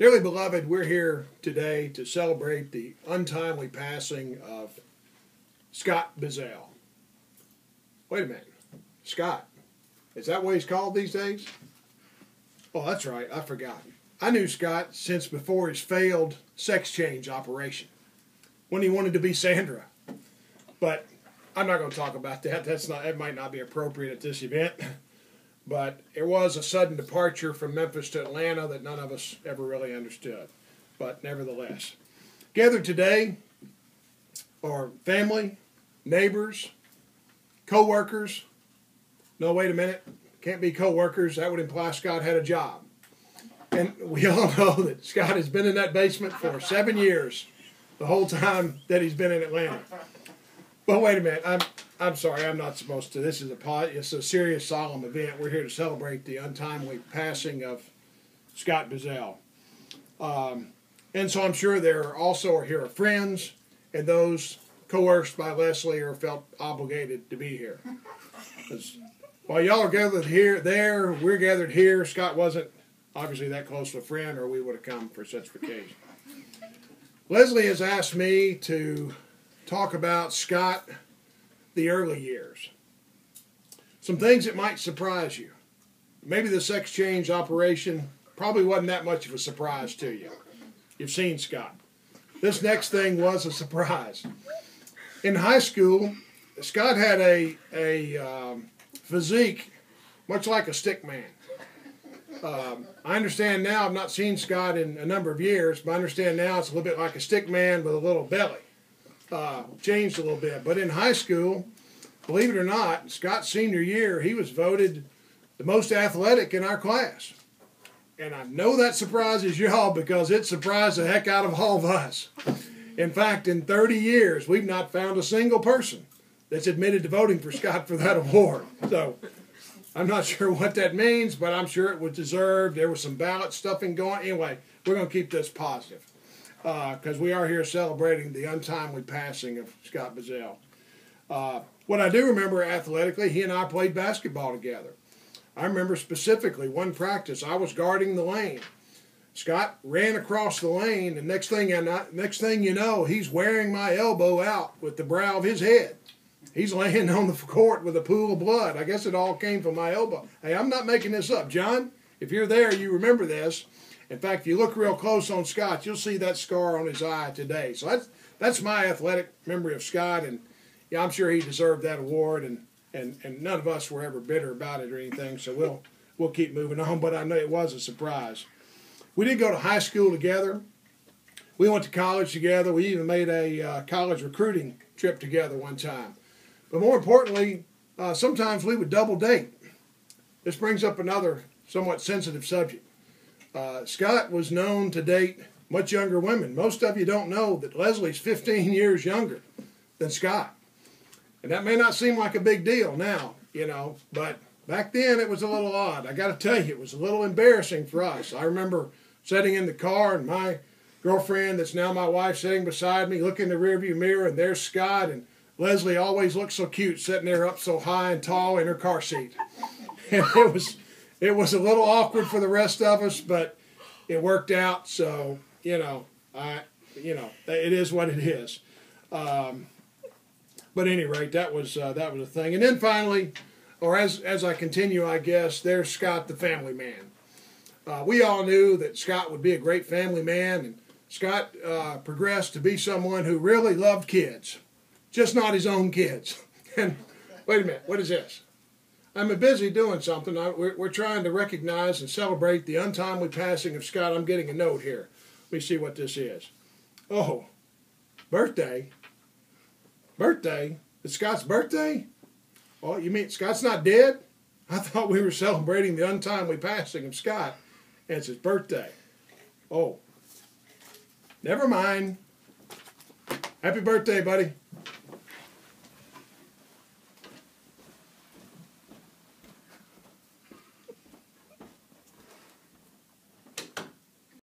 Dearly beloved, we're here today to celebrate the untimely passing of Scott Bizzell. Wait a minute. Scott. Is that what he's called these days? Oh, that's right. I forgot. I knew Scott since before his failed sex change operation, when he wanted to be Sandra. But I'm not going to talk about that. That might not be appropriate at this event. But it was a sudden departure from Memphis to Atlanta that none of us ever really understood. But nevertheless, gathered today are family, neighbors, co-workers. No, wait a minute. Can't be co-workers. That would imply Scott had a job. And we all know that Scott has been in that basement for 7 years, the whole time that he's been in Atlanta. But wait a minute. I'm sorry. I'm not supposed to. It's a serious, solemn event. We're here to celebrate the untimely passing of Scott Bizzell. And so I'm sure there also are here friends and those coerced by Leslie or felt obligated to be here. While y'all are gathered here, we're gathered here. Scott wasn't obviously that close to a friend, or we would have come for such occasion. Leslie has asked me to talk about Scott, the early years. Some things that might surprise you. Maybe the sex change operation probably wasn't that much of a surprise to you. You've seen Scott. This next thing was a surprise. In high school, Scott had a physique much like a stick man. I understand now, I've not seen Scott in a number of years, but I understand now it's a little bit like a stick man with a little belly. Changed a little bit. But in high school, believe it or not, Scott's senior year, he was voted the most athletic in our class. And I know that surprises y'all because it surprised the heck out of all of us. In fact, in 30 years, we've not found a single person that's admitted to voting for Scott for that award. So I'm not sure what that means, but I'm sure it was deserved. There was some ballot stuffing going. Anyway, we're going to keep this positive because we are here celebrating the untimely passing of Scott Bizzell. What I do remember athletically, he and I played basketball together. I remember specifically one practice, I was guarding the lane. Scott ran across the lane, and next thing you know, he's wearing my elbow out with the brow of his head. He's laying on the court with a pool of blood. I guess it all came from my elbow. Hey, I'm not making this up. John, if you're there, you remember this. In fact, if you look real close on Scott, you'll see that scar on his eye today. So that's my athletic memory of Scott, and yeah, I'm sure he deserved that award, and none of us were ever bitter about it or anything, so we'll keep moving on, but I know it was a surprise. We did go to high school together. We went to college together. We even made a college recruiting trip together one time. But more importantly, sometimes we would double date. This brings up another somewhat sensitive subject. Scott was known to date much younger women. Most of you don't know that Leslie's 15 years younger than Scott. And that may not seem like a big deal now, but back then it was a little odd. I got to tell you, it was a little embarrassing for us. I remember sitting in the car and my girlfriend, that's now my wife, sitting beside me, looking in the rearview mirror, and there's Scott, and Leslie always looked so cute sitting there up so high and tall in her car seat. And it was a little awkward for the rest of us, but it worked out, so, it is what it is. But at any rate, that was a thing. And then finally, or as I continue, I guess, there's Scott the family man. We all knew that Scott would be a great family man, and Scott progressed to be someone who really loved kids, just not his own kids. And wait a minute, what is this? I'm busy doing something. We're trying to recognize and celebrate the untimely passing of Scott. I'm getting a note here. Let me see what this is. Oh, birthday. Birthday? It's Scott's birthday? Oh, you mean Scott's not dead? I thought we were celebrating the untimely passing of Scott, and it's his birthday. Oh, never mind. Happy birthday, buddy.